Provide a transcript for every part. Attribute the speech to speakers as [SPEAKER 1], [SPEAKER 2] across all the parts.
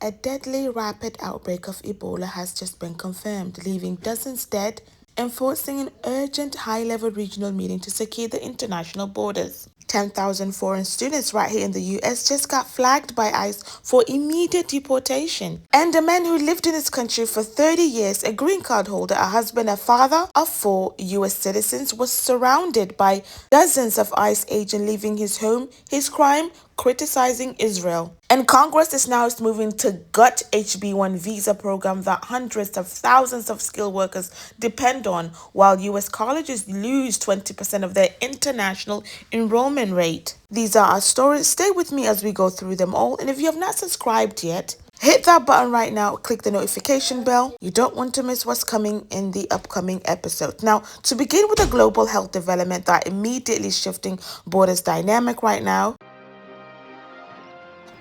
[SPEAKER 1] A deadly rapid outbreak of Ebola has just been confirmed, leaving dozens dead and forcing an urgent high-level regional meeting to secure the international borders. 10,000 foreign students right here in the US just got flagged by ICE for immediate deportation. And a man who lived in this country for 30 years, a green card holder, a husband, a father of 4 US citizens, was surrounded by dozens of ICE agents leaving his home, his crime, criticizing Israel. And Congress is now moving to gut HB1 visa program that hundreds of thousands of skilled workers depend on, while US colleges lose 20% of their international enrollment rate. These are our stories. Stay with me as we go through them all. And if you have not subscribed yet, hit that button right now, click the notification bell. You don't want to miss what's coming in the upcoming episode. Now, to begin with a global health development that immediately shifting borders dynamic right now,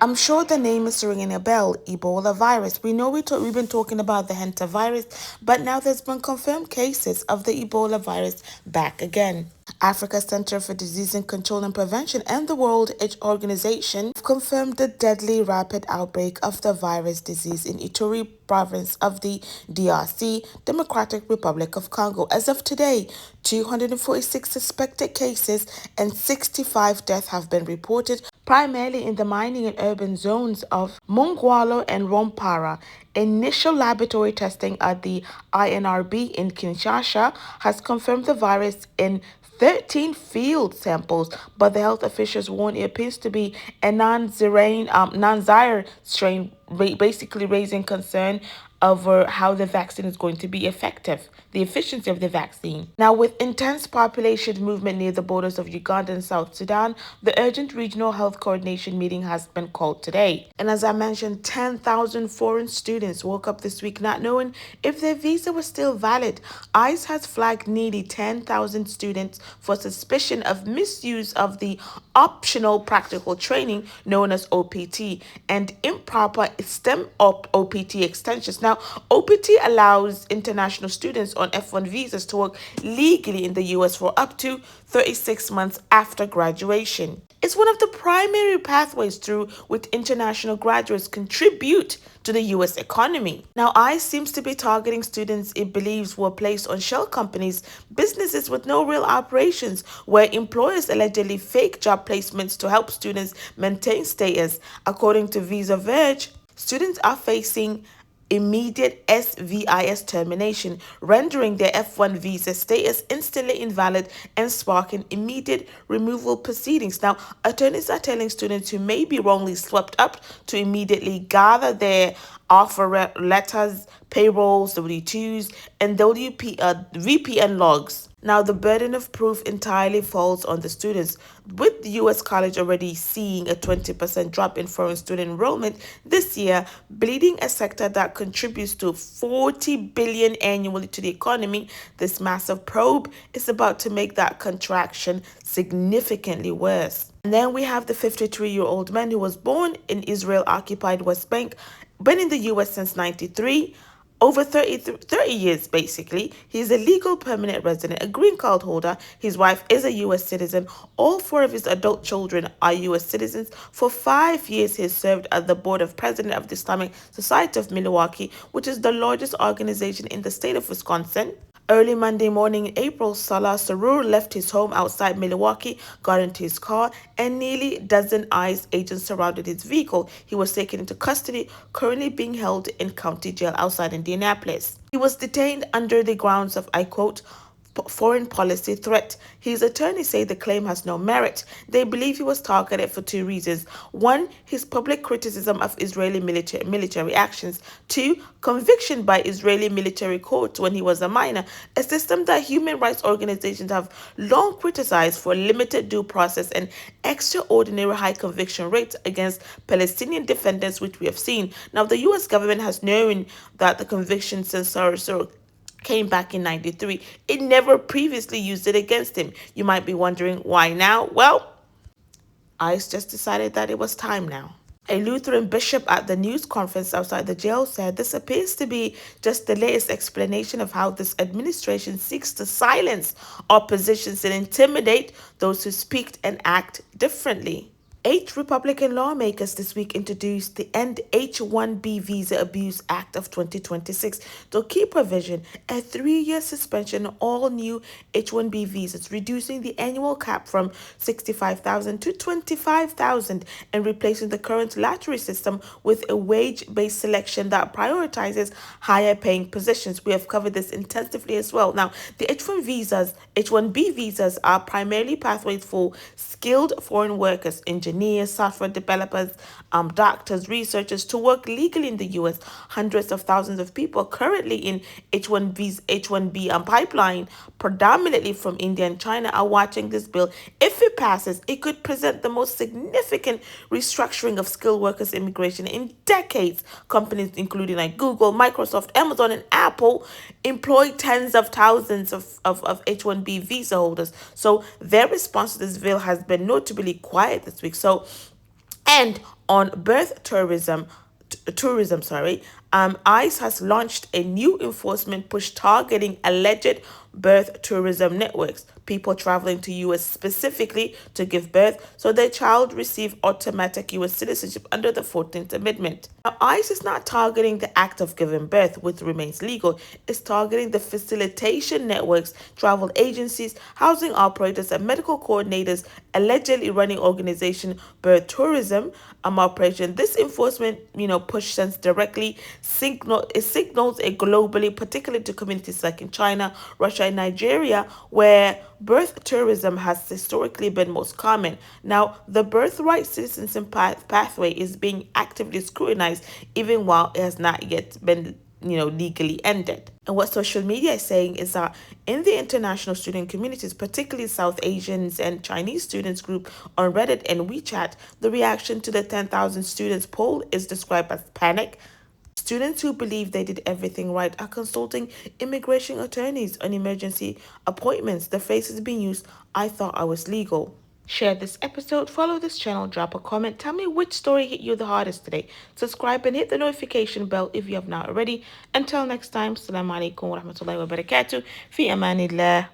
[SPEAKER 1] I'm sure the name is ringing a bell, Ebola virus. We know we've been talking about the Henta virus, but now there's been confirmed cases of the Ebola virus back again. Africa Center for Disease and Control and Prevention and the World Health Organization have confirmed the deadly rapid outbreak of the virus disease in Ituri province of the DRC, Democratic Republic of Congo. As of today, 246 suspected cases and 65 deaths have been reported, primarily in the mining and urban zones of Mongwalo and Rompara. Initial laboratory testing at the INRB in Kinshasa has confirmed the virus in 13 field samples, but the health officials warn it appears to be a non-Zaire strain, basically raising concern over how the vaccine is going to be effective, the efficiency of the vaccine. Now, with intense population movement near the borders of Uganda and South Sudan, the urgent regional health coordination meeting has been called today. And as I mentioned, 10,000 foreign students woke up this week not knowing if their visa was still valid. ICE has flagged nearly 10,000 students for suspicion of misuse of the optional practical training known as OPT and improper STEM OPT extensions. Now, OPT allows international students on F1 visas to work legally in the US for up to 36 months after graduation. It's one of the primary pathways through which international graduates contribute to the US economy. Now, ICE seems to be targeting students it believes were placed on shell companies, businesses with no real operations, where employers allegedly fake job placements to help students maintain status. According to Visa Verge, students are facing immediate SVIS termination, rendering their F1 visa status instantly invalid and sparking immediate removal proceedings. Now, attorneys are telling students who may be wrongly swept up to immediately gather their offer letters, payrolls, W-2s, and VPN logs. Now, the burden of proof entirely falls on the students, with the U.S. college already seeing a 20% drop in foreign student enrollment this year, bleeding a sector that contributes to $40 billion annually to the economy. This massive probe is about to make that contraction significantly worse. And then we have the 53-year-old man who was born in Israel-occupied West Bank, been in the U.S. since 93, over 30 years, basically. He's a legal permanent resident, a green card holder. His wife is a U.S. citizen. All 4 of his adult children are U.S. citizens. For 5 years, he has served as the board of president of the Islamic Society of Milwaukee, which is the largest organization in the state of Wisconsin. Early Monday morning in April, Salah Sarur left his home outside Milwaukee, got into his car, and nearly a dozen ICE agents surrounded his vehicle. He was taken into custody, currently being held in county jail outside Indianapolis. He was detained under the grounds of, I quote, foreign policy threat. His attorneys say the claim has no merit. They believe he was targeted for 2 reasons. 1, his public criticism of Israeli military actions. 2, conviction by Israeli military courts when he was a minor, a system that human rights organizations have long criticized for limited due process and extraordinary high conviction rates against Palestinian defendants, which we have seen. Now, the U.S. government has known that the conviction since Sarur came back in 93. It never previously used it against him. You might be wondering why now? Well, ICE just decided that it was time now. A Lutheran bishop at the news conference outside the jail said this appears to be just the latest explanation of how this administration seeks to silence oppositions and intimidate those who speak and act differently. Eight Republican lawmakers this week introduced the End H-1B Visa Abuse Act of 2026. The key provision, a 3-year suspension on all new H-1B visas, reducing the annual cap from 65,000 to 25,000 and replacing the current lottery system with a wage-based selection that prioritizes higher-paying positions. We have covered this intensively as well. Now, the H-1B visas are primarily pathways for skilled foreign workers, engineers, software developers, doctors, researchers to work legally in the U.S. Hundreds of thousands of people currently in H-1B pipeline, predominantly from India and China, are watching this bill. If it passes, it could present the most significant restructuring of skilled workers immigration in decades. Companies including like Google, Microsoft, Amazon, and Apple employ tens of thousands of H-1B visa holders. So their response to this bill has been notably quiet this week. And on birth tourism, ICE has launched a new enforcement push targeting alleged birth tourism networks, people traveling to U.S. specifically to give birth so their child receive automatic U.S. citizenship under the 14th Amendment. Now, ICE is not targeting the act of giving birth, which remains legal. It's targeting the facilitation networks, travel agencies, housing operators, and medical coordinators allegedly running organization birth tourism operation. This enforcement, push sends directly signals a globally, particularly to communities like in China, Russia, and Nigeria, where birth tourism has historically been most common. Now, the birthright citizenship pathway is being actively scrutinized, even while it has not yet been legally ended. And what social media is saying is that in the international student communities, particularly South Asians and Chinese students group on Reddit and WeChat, the reaction to the 10,000 students poll is described as panic. Students who believe they did everything right are consulting immigration attorneys on emergency appointments. The phrase is being used, "I thought I was legal." Share this episode, follow this channel, drop a comment, tell me which story hit you the hardest today. Subscribe and hit the notification bell if you have not already. Until next time, Assalamu alaikum wa rahmatullahi wa barakatuh. Fi amanillah.